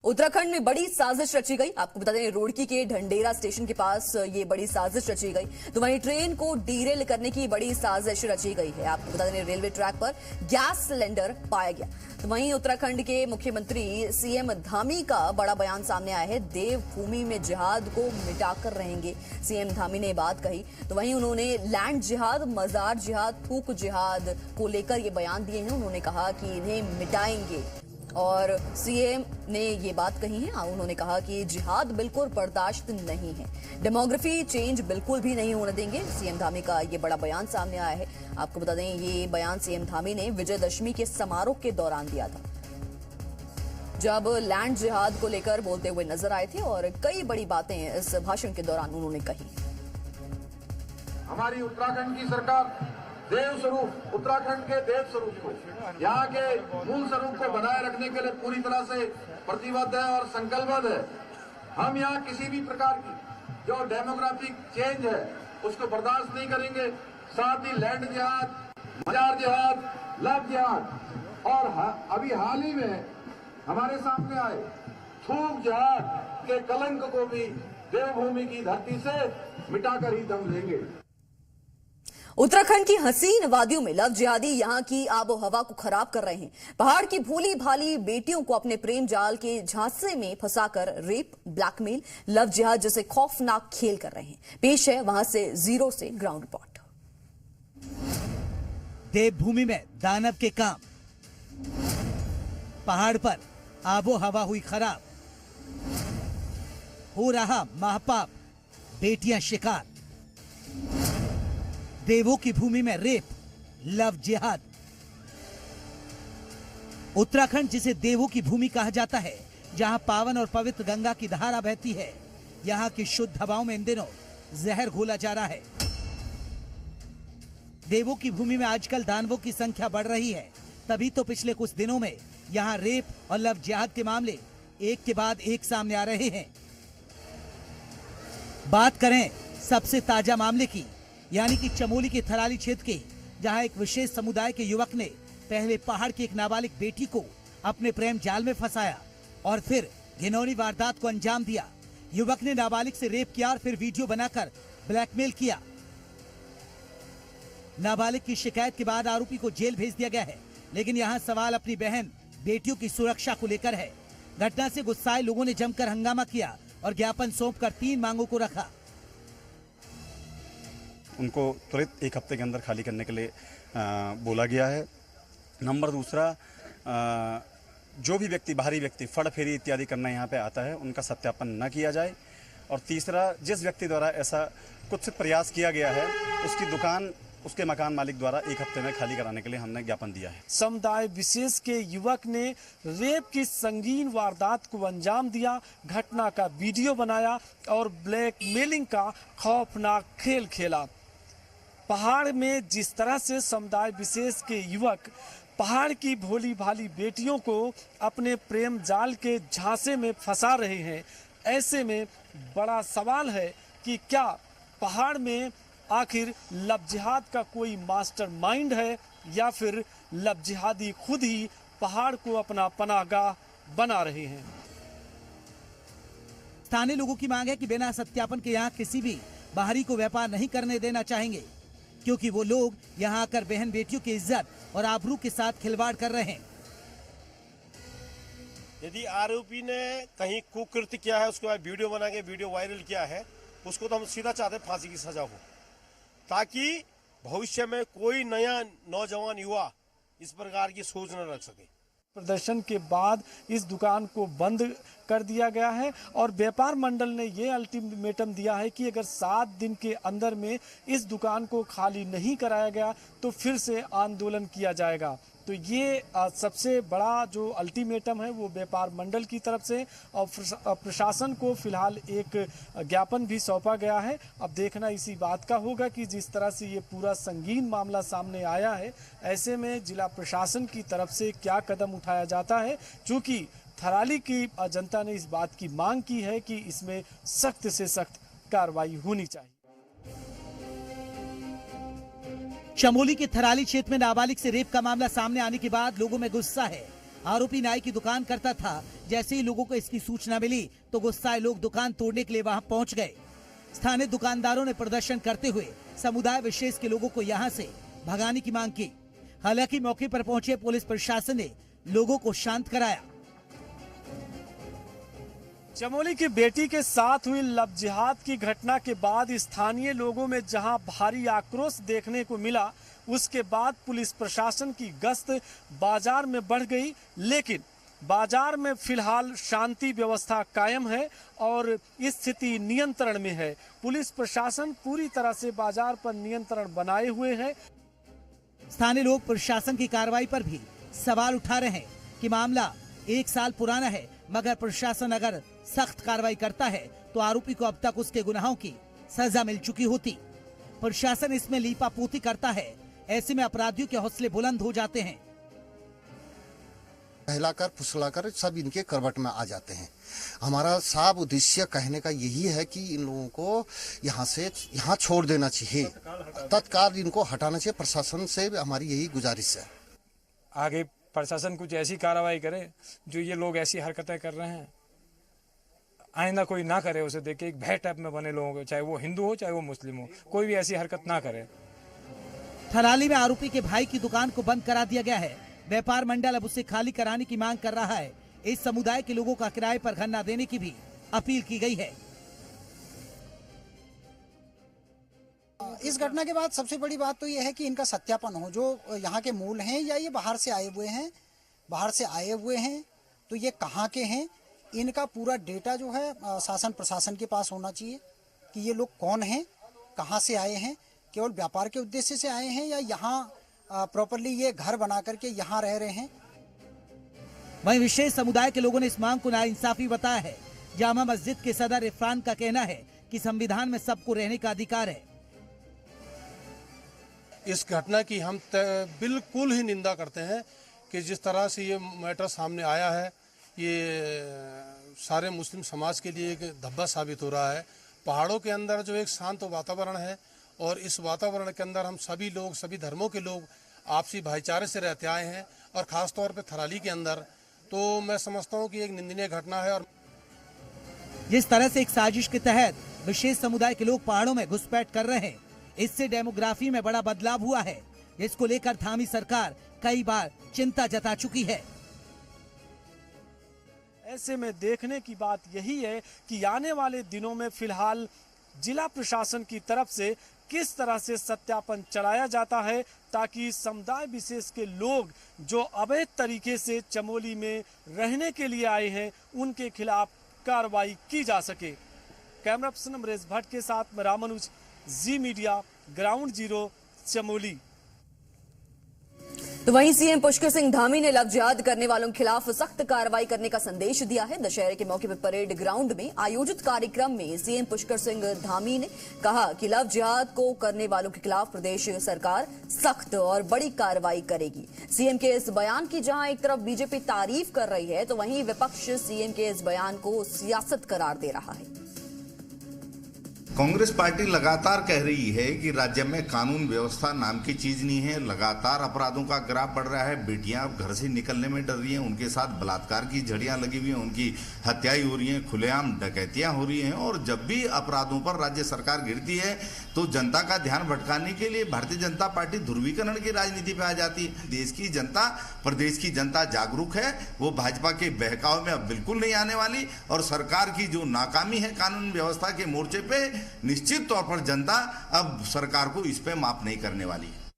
उत्तराखंड में बड़ी साजिश रची गई। आपको बता दें, रुड़की के ढंडेरा स्टेशन के पास ये बड़ी साजिश रची गई। तो वहीं ट्रेन को डीरेल करने की बड़ी साजिश रची गई है। आपको बता दें, रेलवे ट्रैक पर गैस सिलेंडर पाया गया। तो वहीं उत्तराखंड के मुख्यमंत्री सीएम धामी का बड़ा बयान सामने आया है। देवभूमि में जिहाद को मिटाकर रहेंगे, सीएम धामी ने बात कही। तो वहीं उन्होंने लैंड जिहाद, मजार जिहाद, थूक जिहाद को लेकर ये बयान दिए हैं। उन्होंने कहा कि इन्हें मिटाएंगे और सीएम ने ये बात कही है। उन्होंने कहा कि जिहाद बिल्कुल बर्दाश्त नहीं है, डेमोग्राफी चेंज बिल्कुल भी नहीं होने देंगे। सीएम धामी का ये बड़ा बयान सामने आया है। आपको बता दें, ये बयान सीएम धामी ने विजयदशमी के समारोह के दौरान दिया था, जब लैंड जिहाद को लेकर बोलते हुए नजर आए थे और कई बड़ी बातें इस भाषण के दौरान उन्होंने कही। हमारी उत्तराखंड की सरकार देव स्वरूप, उत्तराखंड के देव स्वरूप को, यहाँ के मूल स्वरूप को बनाए रखने के लिए पूरी तरह से प्रतिबद्ध है और संकल्पबद्ध है। हम यहाँ किसी भी प्रकार की जो डेमोग्राफिक चेंज है उसको बर्दाश्त नहीं करेंगे। साथ ही लैंड जिहाद, मजार जिहाद, लव जिहाद और अभी हाल ही में हमारे सामने आए थूक जिहाद के कलंक को भी देवभूमि की धरती से मिटाकर ही दम लेंगे। उत्तराखंड की हसीन वादियों में लव जिहादी यहां की आबो हवा को खराब कर रहे हैं। पहाड़ की भोली भाली बेटियों को अपने प्रेम जाल के झांसे में फंसाकर रेप, ब्लैकमेल, लव जिहाद जैसे खौफनाक खेल कर रहे हैं। पेश है वहां से जीरो से ग्राउंड रिपोर्ट। देवभूमि में दानव के काम, पहाड़ पर आबो हवा हुई खराब, हो रहा महापाप, बेटियां शिकार, देवों की भूमि में रेप, लव जिहाद। उत्तराखंड जिसे देवों की भूमि कहा जाता है, जहां पावन और पवित्र गंगा की धारा बहती है, यहां की शुद्ध हवाओं में इन दिनों जहर घोला जा रहा है। देवों की भूमि में आजकल दानवों की संख्या बढ़ रही है, तभी तो पिछले कुछ दिनों में यहां रेप और लव जिहाद के मामले एक के बाद एक सामने आ रहे हैं। बात करें सबसे ताजा मामले की, यानी कि चमोली के थराली क्षेत्र के, जहां एक विशेष समुदाय के युवक ने पहले पहाड़ की एक नाबालिग बेटी को अपने प्रेम जाल में फंसाया और फिर घिनौनी वारदात को अंजाम दिया। युवक ने नाबालिग से रेप किया और फिर वीडियो बनाकर ब्लैकमेल किया। नाबालिग की शिकायत के बाद आरोपी को जेल भेज दिया गया है, लेकिन यहाँ सवाल अपनी बहन बेटियों की सुरक्षा को लेकर है। घटना से गुस्साए लोगों ने जमकर हंगामा किया और ज्ञापन सौंपकर 3 मांगों को रखा। उनको तुरंत 1 हफ्ते के अंदर खाली करने के लिए बोला गया है। नंबर दूसरा, जो भी व्यक्ति, बाहरी व्यक्ति फड़ फेरी इत्यादि करना यहाँ पे आता है, उनका सत्यापन न किया जाए। और तीसरा, जिस व्यक्ति द्वारा ऐसा कुछ प्रयास किया गया है, उसकी दुकान उसके मकान मालिक द्वारा 1 हफ्ते में खाली कराने के लिए हमने ज्ञापन दिया है। समुदाय विशेष के युवक ने रेप की संगीन वारदात को अंजाम दिया, घटना का वीडियो बनाया और ब्लैकमेलिंग का खौफनाक खेल खेला। पहाड़ में जिस तरह से समुदाय विशेष के युवक पहाड़ की भोली भाली बेटियों को अपने प्रेम जाल के झांसे में फंसा रहे हैं, ऐसे में बड़ा सवाल है कि क्या पहाड़ में आखिर लव जिहाद का कोई मास्टरमाइंड है या फिर लव जिहादी खुद ही पहाड़ को अपना पनाहगाह बना रहे हैं। स्थानीय लोगों की मांग है कि बिना सत्यापन के यहाँ किसी भी बाहरी को व्यापार नहीं करने देना चाहेंगे, क्योंकि वो लोग यहाँ आकर बहन बेटियों की इज्जत और आबरू के साथ खिलवाड़ कर रहे हैं। यदि आरोपी ने कहीं कुकृत्य किया है, उसके बाद वीडियो बना के वीडियो वायरल किया है, उसको तो हम सीधा चाहते हैं फांसी की सजा हो, ताकि भविष्य में कोई नया नौजवान युवा इस प्रकार की सोच न रख सके। प्रदर्शन के बाद इस दुकान को बंद कर दिया गया है और व्यापार मंडल ने ये अल्टीमेटम दिया है कि अगर 7 दिन के अंदर में इस दुकान को खाली नहीं कराया गया तो फिर से आंदोलन किया जाएगा। तो ये सबसे बड़ा जो अल्टीमेटम है वो व्यापार मंडल की तरफ से और प्रशासन को फिलहाल एक ज्ञापन भी सौंपा गया है। अब देखना इसी बात का होगा कि जिस तरह से ये पूरा संगीन मामला सामने आया है, ऐसे में जिला प्रशासन की तरफ से क्या कदम उठाया जाता है, चूँकि थराली की जनता ने इस बात की मांग की है कि इसमें सख्त से सख्त कार्रवाई होनी चाहिए। चमोली के थराली क्षेत्र में नाबालिग से रेप का मामला सामने आने के बाद लोगों में गुस्सा है। आरोपी नाई की दुकान करता था। जैसे ही लोगों को इसकी सूचना मिली तो गुस्साए लोग दुकान तोड़ने के लिए वहां पहुंच गए। स्थानीय दुकानदारों ने प्रदर्शन करते हुए समुदाय विशेष के लोगों को यहां से भगाने की मांग की। हालांकि मौके पर पहुंचे पुलिस प्रशासन ने लोगों को शांत कराया। चमोली की बेटी के साथ हुई लव जिहाद की घटना के बाद स्थानीय लोगों में जहां भारी आक्रोश देखने को मिला, उसके बाद पुलिस प्रशासन की गश्त बाजार में बढ़ गई। लेकिन बाजार में फिलहाल शांति व्यवस्था कायम है और स्थिति नियंत्रण में है। पुलिस प्रशासन पूरी तरह से बाजार पर नियंत्रण बनाए हुए है। स्थानीय लोग प्रशासन की कार्रवाई पर भी सवाल उठा रहे हैं कि मामला 1 साल पुराना है, मगर प्रशासन अगर सख्त कार्रवाई करता है तो आरोपी को अब तक उसके गुनाहों की सजा मिल चुकी होती। प्रशासन इसमें लीपापोती करता है, ऐसे में अपराधियों के हौसले बुलंद हो जाते हैं। बहलाकर फुसलाकर सब इनके करवट में आ जाते हैं। हमारा साफ उद्देश्य कहने का यही है कि इन लोगों को यहाँ छोड़ देना चाहिए, तत्काल इनको हटाना चाहिए। प्रशासन से हमारी यही गुजारिश है। आगे प्रशासन कुछ ऐसी कार्रवाई करे जो ये लोग ऐसी हरकतें कर रहे हैं, आइंदा कोई ना करे। उसे देख के एक भय टाइप में बने लोगों को, चाहे वो हिंदू हो चाहे वो मुस्लिम हो, कोई भी ऐसी हरकत ना करे। थराली में आरोपी के भाई की दुकान को बंद करा दिया गया है। व्यापार मंडल अब उसे खाली कराने की मांग कर रहा है। इस समुदाय के लोगों का किराए पर घर न देने की भी अपील की गई है। इस घटना के बाद सबसे बड़ी बात तो यह है कि इनका सत्यापन हो, जो यहाँ के मूल हैं या ये बाहर से आए हुए हैं तो ये कहाँ के हैं, इनका पूरा डेटा जो है शासन प्रशासन के पास होना चाहिए कि ये लोग कौन हैं, कहाँ से आए हैं, केवल व्यापार के उद्देश्य से आए हैं या यहाँ प्रॉपर्ली ये घर बना करके यहाँ रह रहे हैं। वहीं विशेष समुदाय के लोगों ने इस मांग को नाइंसाफी बताया है। जामा मस्जिद के सदर इरफान का कहना है कि संविधान में सबको रहने का अधिकार है। इस घटना की हम बिल्कुल ही निंदा करते हैं कि जिस तरह से ये मैटर सामने आया है, ये सारे मुस्लिम समाज के लिए एक धब्बा साबित हो रहा है। पहाड़ों के अंदर जो एक शांत वातावरण है और इस वातावरण के अंदर हम सभी लोग, सभी धर्मों के लोग आपसी भाईचारे से रहते आए हैं और ख़ास तौर पे थराली के अंदर, तो मैं समझता हूँ कि एक निंदनीय घटना है। और जिस तरह से एक साजिश के तहत विशेष समुदाय के लोग पहाड़ों में घुसपैठ कर रहे हैं, इससे डेमोग्राफी में बड़ा बदलाव हुआ है, जिसको लेकर धामी सरकार कई बार चिंता जता चुकी है। ऐसे में देखने की बात यही है कि आने वाले दिनों में फिलहाल जिला प्रशासन की तरफ से किस तरह से सत्यापन चलाया जाता है, ताकि समुदाय विशेष के लोग जो अवैध तरीके से चमोली में रहने के लिए आए हैं, उनके खिलाफ कार्रवाई की जा सके। कैमरा पर्सन अमरेश भट्ट के साथ मैं रामानुज, जी मीडिया, ग्राउंड जीरो, चमोली। तो वहीं सीएम पुष्कर सिंह धामी ने लव जिहाद करने वालों के खिलाफ सख्त कार्रवाई करने का संदेश दिया है। दशहरे के मौके पर परेड ग्राउंड में आयोजित कार्यक्रम में सीएम पुष्कर सिंह धामी ने कहा कि लव जिहाद को करने वालों के खिलाफ प्रदेश सरकार सख्त और बड़ी कार्रवाई करेगी। सीएम के इस बयान की जहां एक तरफ बीजेपी तारीफ कर रही है, तो वहीं विपक्ष सीएम के इस बयान को सियासत करार दे रहा है। कांग्रेस पार्टी लगातार कह रही है कि राज्य में कानून व्यवस्था नाम की चीज नहीं है। लगातार अपराधों का ग्राफ बढ़ रहा है। बेटियां घर से निकलने में डर रही हैं, उनके साथ बलात्कार की झड़ियां लगी हुई हैं, उनकी हत्याएं हो रही हैं, खुलेआम डकैतियां हो रही हैं। और जब भी अपराधों पर राज्य सरकार गिरती है तो जनता का ध्यान भटकाने के लिए भारतीय जनता पार्टी ध्रुवीकरण की राजनीति पे आ जाती है। देश की जनता, प्रदेश की जनता जागरूक है, वो भाजपा के बहकाव में अब बिल्कुल नहीं आने वाली। और सरकार की जो नाकामी है कानून व्यवस्था के मोर्चे पे, निश्चित तौर पर जनता अब सरकार को इस पे माफ नहीं करने वाली है।